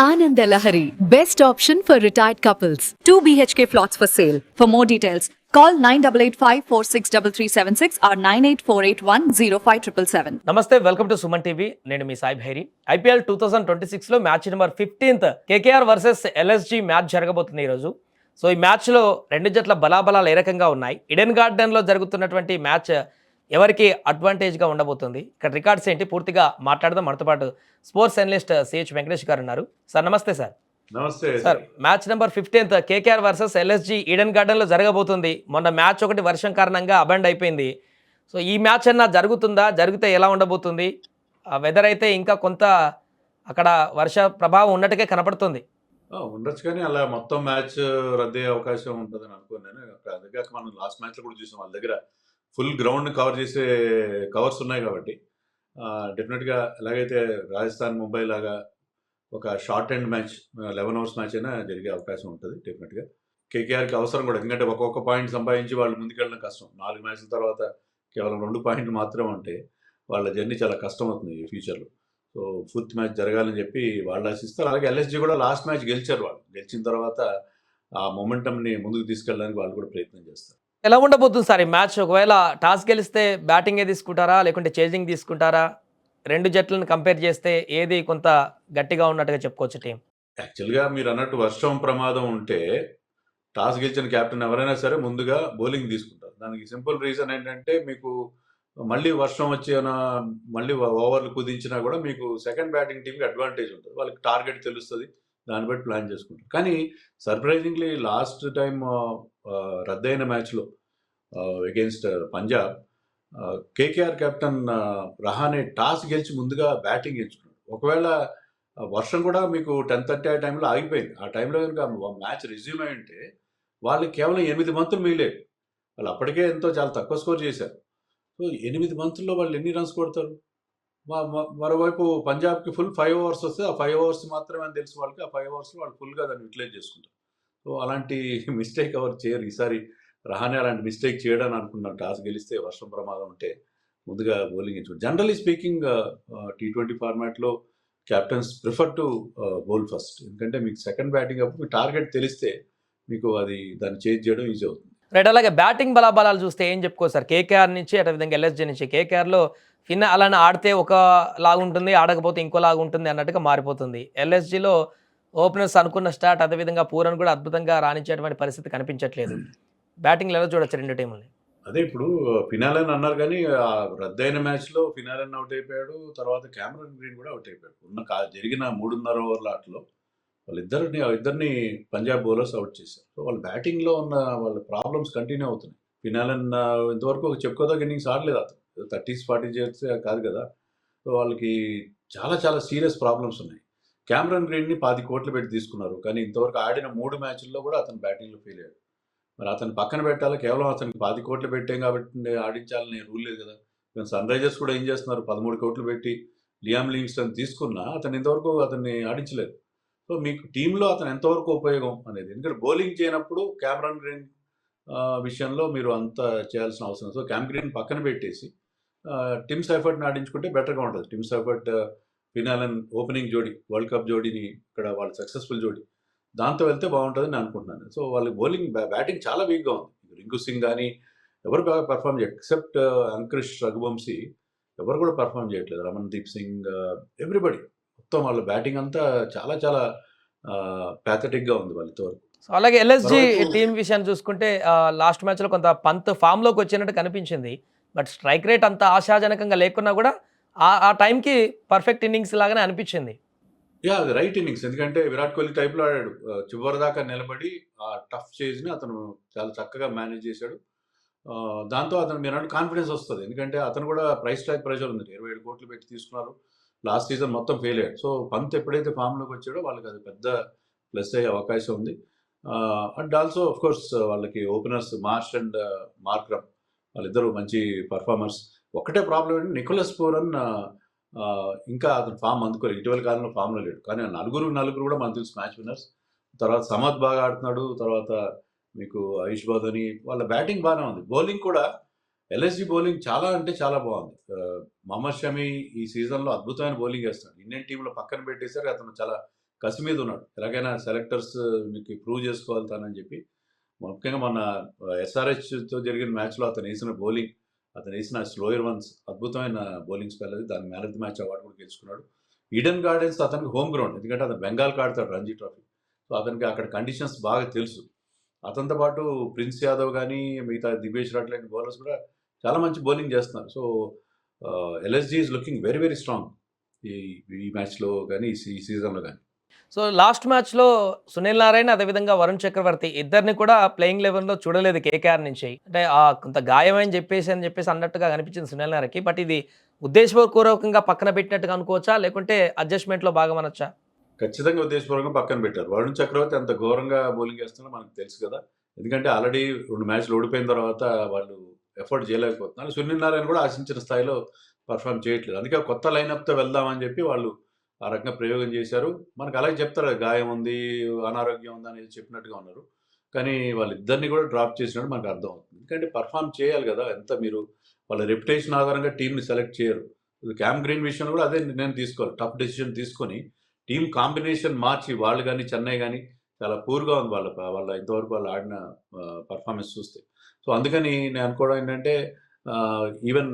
Anand Lahari, best option for retired couples. 2 BHK plots for sale. For more details, call 9885463376 or 984810577. నమస్తే, welcome to Suman TV. నేను మీ Sai Bhairi. IPL 2026లో match number 15th KKR versus LSG match జరగబోతుంది ఈరోజు. So ఈ మ్యాచ్లో రెండు జట్ల బలాబలాలు ఏ రకంగా ఉన్నాయి, ఈడెన్ గార్డెన్లో జరుగుతున్నటువంటి మ్యాచ్ ఎవరికి అడ్వాంటేజ్గా ఉండబోతుంది, ఇక్కడ రికార్డ్స్ ఏంటి, పూర్తిగా మాట్లాడదాం. మనతో పాటు స్పోర్ట్స్ అనలిస్ట్ సిహెచ్ వెంకటేష్ గారు ఉన్నారు. సార్ నమస్తే. సార్ నమస్తే sir. Match number 15th KKR versus LSG Eden గార్డెన్లో జరగబోతుంది. మొన్న మ్యాచ్ ఒకటి వర్షం కారణంగా అబండ్ అయిపోయింది. సో ఈ మ్యాచ్ అన్నా జరుగుతుందా, జరిగితే ఎలా ఉండబోతుంది? వెదర్ అయితే ఇంకా కొంత అక్కడ వర్ష ప్రభావం ఉన్నట్టుగా కనపడుతుంది. ఉండొచ్చు, కానీ అలా మొత్తం మ్యాచ్ రద్దయ్యే అవకాశం ఉంటుందని అనుకున్నాను. అందుకే మనం లాస్ట్ మ్యాచ్లో కూడా చూసాం, వాళ్ళ దగ్గర ఫుల్ గ్రౌండ్ కవర్ చేసే కవర్స్ ఉన్నాయి కాబట్టి డెఫినెట్గా ఎలాగైతే రాజస్థాన్ ముంబై లాగా ఒక short end match 11 hours match అయినా జరిగే అవకాశం ఉంటుంది డెఫినెట్గా. కేకేఆర్కి అవసరం కూడా, ఎందుకంటే ఒక్కొక్క పాయింట్ సంపాదించి వాళ్ళు ముందుకెళ్ళడం కష్టం. 4 మ్యాచ్ల తర్వాత కేవలం 2 పాయింట్లు మాత్రం అంటే వాళ్ళ జర్నీ చాలా కష్టం అవుతుంది ఈ ఫ్యూచర్లో. సో 4th మ్యాచ్ జరగాలని చెప్పి వాళ్ళు ఆశిస్తారు. అలాగే ఎల్ఎస్జీ కూడా లాస్ట్ మ్యాచ్ గెలిచారు. వాళ్ళు గెలిచిన తర్వాత ఆ మొమెంటమ్ని ముందుకు తీసుకెళ్ళడానికి వాళ్ళు కూడా ప్రయత్నం చేస్తారు. ఎలా ఉండబోతుంది సార్ ఈ మ్యాచ్? ఒకవేళ టాస్ గెలిస్తే బ్యాటింగే తీసుకుంటారా, లేకుంటే చేజింగ్ తీసుకుంటారా? రెండు జట్లను కంపేర్ చేస్తే ఏది కొంత గట్టిగా ఉన్నట్టుగా చెప్పుకోవచ్చు టీం? యాక్చువల్గా మీరు అన్నట్టు వర్షం ప్రమాదం ఉంటే టాస్ గెలిచిన కెప్టెన్ ఎవరైనా సరే ముందుగా బౌలింగ్ తీసుకుంటారు. దానికి సింపుల్ రీజన్ ఏంటంటే, మీకు మళ్ళీ వర్షం వచ్చిన మళ్ళీ ఓవర్లు కుదించినా కూడా మీకు సెకండ్ బ్యాటింగ్ టీంకి అడ్వాంటేజ్ ఉంటుంది. వాళ్ళకి టార్గెట్ తెలుస్తుంది, దాన్ని బట్టి ప్లాన్ చేసుకుంటారు. కానీ సర్ప్రైజింగ్లీ లాస్ట్ టైం రద్దయిన మ్యాచ్లో against Punjab KKR captain Rahane toss గెలిచి ముందుగా బ్యాటింగ్ ఎంచుకున్నాడు. ఒకవేళ వర్షం కూడా మీకు 10:30 ఆ టైంలో ఆగిపోయింది. ఆ టైంలో కనుక మ్యాచ్ రిజ్యూమ్ అయి ఉంటే వాళ్ళకి కేవలం 8 బంతులు మిగిలేదు. వాళ్ళు అప్పటికే చాలా తక్కువ స్కోర్ చేశారు. సో 8 బంతుల్లో వాళ్ళు ఎన్ని రన్స్ కొడతారు? మరోవైపు పంజాబ్కి ఫుల్ 5 overs వస్తే ఆ 5 overs మాత్రమే అని తెలుసు వాళ్ళకి. ఆ 5 overs వాళ్ళు ఫుల్గా దాన్ని యూటిలైజ్ చేసుకుంటారు. సో అలాంటి మిస్టేక్ ఎవరు చేయరు. ఈసారి రహానే అలాంటి మిస్టేక్ చేయడానికి అనుకున్నాను. టాస్ గెలిస్తే వర్షం ప్రమాదం ఉంటే ముందుగా బౌలింగ్ ఎంచుకుంటారు. జనరలీ స్పీకింగ్ T20 ఫార్మాట్లో captains prefer to bowl first, ఎందుకంటే మీకు సెకండ్ బ్యాటింగ్ అప్పుడు మీ టార్గెట్ తెలిస్తే మీకు దాన్ని చేంజ్ చేయడం ఈజీ అవుతుంది. రైట్. అలాగే బ్యాటింగ్ బలాబలాలు చూస్తే ఏం చెప్పుకోవచ్చు సార్? కేకేఆర్ నుంచి అదేవిధంగా ఎల్ఎస్జీ నుంచి. కేకేఆర్లో అలానే ఆడితే ఒక లాగా ఉంటుంది, ఆడకపోతే ఇంకో లాగా ఉంటుంది అన్నట్టుగా మారిపోతుంది. ఎల్ఎస్జీలో ఓపెనర్స్ అనుకున్న స్టార్ట్, అదేవిధంగా పూరన్ కూడా అద్భుతంగా రాణించేటువంటి పరిస్థితి కనిపించట్లేదు. బ్యాటింగ్లో ఎలా చూడొచ్చు రెండు టీముల్ని? అదే ఇప్పుడు ఫినాలెన్ అన్నారు, కానీ రద్దయిన మ్యాచ్లో ఫినాలెన్ అవుట్ అయిపోయాడు. తర్వాత క్యామరన్ గ్రీన్ కూడా అవుట్ అయిపోయాడు. జరిగిన 3.5 ఓవర్ల ఆటలో ఇద్దరిని పంజాబ్ బౌలర్స్ అవుట్ చేశారు. సో వాళ్ళ బ్యాటింగ్లో ఉన్న వాళ్ళ ప్రాబ్లమ్స్ కంటిన్యూ అవుతున్నాయి. ఫినాలెన్ ఇంతవరకు ఒక చెప్పుకోదగ్గ ఇన్నింగ్స్ ఆడలేదు. అతను 30s 40s చేస్తే కాదు కదా. సో వాళ్ళకి చాలా చాలా సీరియస్ ప్రాబ్లమ్స్ ఉన్నాయి. క్యామరన్ గ్రీన్ని 20 కోట్లు పెట్టి తీసుకున్నారు, కానీ ఇంతవరకు ఆడిన 3 మ్యాచ్ల్లో కూడా అతను బ్యాటింగ్లో ఫెయిల్ అయ్యాడు. మరి అతను పక్కన పెట్టాలి, కేవలం అతనికి 20 కోట్లు పెట్టాం కాబట్టి ఆడించాలని రూల్ లేదు కదా. సన్ రైజర్స్ కూడా ఏం చేస్తున్నారు, 13 కోట్లు పెట్టి లియామ్ లివింగ్స్టన్ తీసుకున్నా అతను ఇంతవరకు అతన్ని ఆడించలేదు. సో మీకు టీంలో అతను ఎంతవరకు ఉపయోగం అనేది, ఎందుకంటే బౌలింగ్ చేయనప్పుడు క్యామరన్ గ్రీన్ విషయంలో మీరు అంత చేయాల్సిన అవసరం. సో క్యామ్ గ్రీన్ పక్కన పెట్టేసి టిమ్ సైఫర్ట్ని ఆడించుకుంటే బెటర్గా ఉంటుంది. టిమ్ సైఫర్ట్ ఫినాలెన్ ఓపెనింగ్ జోడీ, వరల్డ్ కప్ జోడీని ఇక్కడ వాళ్ళు సక్సెస్ఫుల్ జోడీ, దాంతో వెళ్తే బాగుంటుందని నేను అనుకుంటున్నాను. సో వాళ్ళకి బ్యాటింగ్ చాలా వీక్గా ఉంది. రింకు సింగ్ కానీ ఎవరు బాగా పర్ఫామ్ చేయరు, ఎక్సెప్ట్ అంకుష్ రఘువంశీ ఎవరు కూడా పర్ఫామ్ చేయట్లేదు. రమణ్దీప్ సింగ్, ఎవ్రీబడి మొత్తం వాళ్ళ బ్యాటింగ్ అంతా చాలా చాలా ప్యాథటిక్గా ఉంది వాళ్ళు ఇంతవరకు. సో అలాగే ఎల్ఎస్జీ టీం విషయాన్ని చూసుకుంటే లాస్ట్ మ్యాచ్లో కొంత పంత్ ఫామ్లోకి వచ్చినట్టు కనిపించింది. బట్ స్ట్రైక్ రేట్ అంత ఆశాజనకంగా లేకున్నా కూడా ఆ టైంకి పర్ఫెక్ట్ ఇన్నింగ్స్ లాగానే అనిపించింది. అది రైట్ ఇన్నింగ్స్, ఎందుకంటే విరాట్ కోహ్లీ టైప్లో ఆడాడు. చివరి దాకా నిలబడి ఆ టఫ్ చేజ్ని అతను చాలా చక్కగా మేనేజ్ చేశాడు. దాంతో అతను మీరు కాన్ఫిడెన్స్ వస్తుంది, ఎందుకంటే అతను కూడా ప్రైస్ ట్యాగ్ ప్రెషర్ ఉంది. 27 కోట్లు పెట్టి తీసుకున్నారు. లాస్ట్ సీజన్ మొత్తం ఫెయిల్ అయ్యాడు. సో పంత్ ఎప్పుడైతే ఫామ్లోకి వచ్చాడో వాళ్ళకి అది పెద్ద ప్లస్ అయ్యే అవకాశం ఉంది. అండ్ ఆల్సో ఆఫ్ కోర్స్ వాళ్ళకి ఓపెనర్స్ మార్ష్ అండ్ మార్క్రమ్ వాళ్ళిద్దరూ మంచి పర్ఫార్మర్స్. ఒకటే ప్రాబ్లం ఏంటి, నికోలస్ పూరన్ ఇంకా అతను ఫామ్ అందుకోలేదు, ఇటీవల కాలంలో ఫామ్లో లేడు. కానీ నలుగురు కూడా మనకు తెలుసు మ్యాచ్ విన్నర్స్. తర్వాత సమద్ బాగా ఆడుతున్నాడు, తర్వాత మీకు ఆయుష్ బాధని, వాళ్ళ బ్యాటింగ్ బాగానే ఉంది. బౌలింగ్ కూడా ఎల్ఎస్జీ బౌలింగ్ చాలా అంటే చాలా బాగుంది. మహమ్మద్ షమి ఈ సీజన్లో అద్భుతమైన బౌలింగ్ వేస్తున్నాడు. ఇండియన్ టీంలో పక్కన పెట్టేసరికి అతను చాలా కసి మీద ఉన్నాడు. ఎలాగైనా సెలెక్టర్స్ మీకు ప్రూవ్ చేసుకోవాలి తానని చెప్పి ముఖ్యంగా మన ఎస్ఆర్హెచ్తో జరిగిన మ్యాచ్లో అతను వేసిన స్లోయర్ వన్స్ అద్భుతమైన బౌలింగ్ స్పెల్ అది. దాని man of the match award కూడా గెలుచుకున్నాడు. ఈడెన్ గార్డెన్స్ అతనికి హోమ్ గ్రౌండ్, ఎందుకంటే అతను బెంగాల్కి ఆడతాడు రంజీ ట్రోఫీ. సో అతనికి అక్కడ కండిషన్స్ బాగా తెలుసు. అతనితో పాటు ప్రిన్స్ యాదవ్ కానీ మిగతా దివేష్ రాట్ లాంటి బౌలర్స్ కూడా చాలా మంచి బౌలింగ్ చేస్తున్నారు. So LSG is looking very very strong ఈ ఈ మ్యాచ్లో కానీ ఈ సీజన్లో కానీ. సో లాస్ట్ మ్యాచ్లో సునీల్ నారాయణ అదేవిధంగా వరుణ్ చక్రవర్తి ఇద్దరిని కూడా ప్లేయింగ్ లెవెన్లో చూడలేదు కేకేఆర్ నుంచి. అంటే కొంత గాయమని చెప్పేసి అన్నట్టుగా కనిపించింది సునీల్ నారాయణకి. బట్ ఇది ఉద్దేశపూర్వకంగా పక్కన పెట్టినట్టుగా అనుకోవచ్చా, లేకుంటే అడ్జస్ట్మెంట్లో భాగం అనొచ్చా? ఖచ్చితంగా ఉద్దేశపూర్వకంగా పక్కన పెట్టారు. వరుణ్ చక్రవర్తి అంత ఘోరంగా బౌలింగ్ చేస్తున్నా మనకు తెలుసు కదా. ఎందుకంటే ఆల్రెడీ 2 మ్యాచ్లు ఓడిపోయిన తర్వాత వాళ్ళు ఎఫర్ట్ చేయలేకపోతున్నారు. సునీల్ నారాయణ కూడా ఆశించిన స్థాయిలో పర్ఫామ్ చేయట్లేదు. అందుకే కొత్త లైనప్తో వెళ్దామని చెప్పి వాళ్ళు ఆ రకంగా ప్రయోగం చేశారు. మనకు అలాగే చెప్తారు, గాయం ఉంది, అనారోగ్యం ఉంది అనేది చెప్పినట్టుగా ఉన్నారు. కానీ వాళ్ళిద్దరిని కూడా డ్రాప్ చేసినట్టు మనకు అర్థం అవుతుంది. ఎందుకంటే పర్ఫామ్ చేయాలి కదా. ఎంత మీరు వాళ్ళ రెప్యుటేషన్ ఆధారంగా టీంని సెలెక్ట్ చేయరు. క్యామ్ గ్రీన్ విషయంలో కూడా అదే నిర్ణయం తీసుకోవాలి. టఫ్ డెసిషన్ తీసుకొని టీం కాంబినేషన్ మార్చి, వాళ్ళు కానీ చెన్నై కానీ చాలా పూర్గా ఉంది వాళ్ళ ఇంతవరకు వాళ్ళు ఆడిన పర్ఫార్మెన్స్ చూస్తే. సో అందుకని నేను అనుకోవడం ఏంటంటే ఈవెన్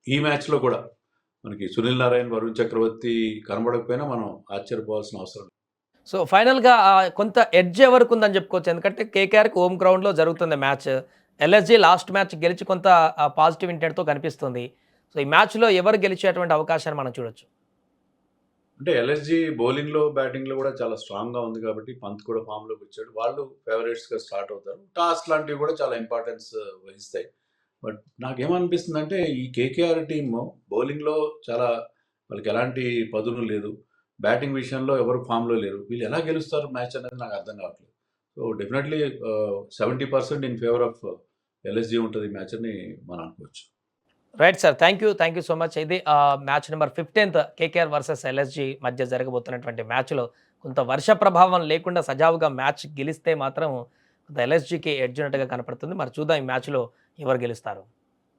ఈ మ్యాచ్లో కూడా మనకి సునీల్ నారాయణ, వరుణ్ చక్రవర్తి కనబడకపోయినా మనం ఆశ్చర్యపోవాల్సిన అవసరం లేదు. సో ఫైనల్గా కొంత ఎడ్జ్ ఎవరికి ఉందని చెప్పుకోవచ్చు. ఎందుకంటే కేకేఆర్కి హోమ్ గ్రౌండ్లో జరుగుతుంది మ్యాచ్. ఎల్ఎస్జీ లాస్ట్ మ్యాచ్ గెలిచి కొంత పాజిటివ్ ఇంటెంట్తో కనిపిస్తుంది. సో ఈ మ్యాచ్లో ఎవరు గెలిచేటువంటి అవకాశాన్ని మనం చూడొచ్చు? అంటే ఎల్ఎస్జీ బౌలింగ్లో బ్యాటింగ్లో కూడా చాలా స్ట్రాంగ్గా ఉంది కాబట్టి పంత్ కూడా ఫామ్లోకి వచ్చాడు. వాళ్ళు ఫేవరెట్స్గా స్టార్ట్ అవుతారు. టాస్ లాంటివి కూడా చాలా ఇంపార్టెన్స్ వహిస్తాయి. బట్ నాకేమనిపిస్తుందంటే ఈ కేకేఆర్ టీమ్ బౌలింగ్లో చాలా వాళ్ళకి ఎలాంటి పదును లేదు. బ్యాటింగ్ విషయంలో ఎవరు ఫామ్లో లేరు. వీళ్ళు ఎలా గెలుస్తారు మ్యాచ్ అనేది నాకు అర్థం కావట్లేదు. So definitely 70% in favour of LSG ఉంటుంది మ్యాచ్ అని మనం అనుకోవచ్చు. Right sir, thank you so much. ఇది match number 15 KKR versus LSG మధ్య జరగబోతున్నటువంటి మ్యాచ్లో కొంత వర్ష ప్రభావం లేకుండా సజావుగా మ్యాచ్ గెలిస్తే మాత్రం కొంత ఎల్ఎస్జీకి ఎడ్జ్ ఉన్నట్టుగా కనపడుతుంది. మరి చూద్దాం ఈ మ్యాచ్లో ఎవరు గెలుస్తారు.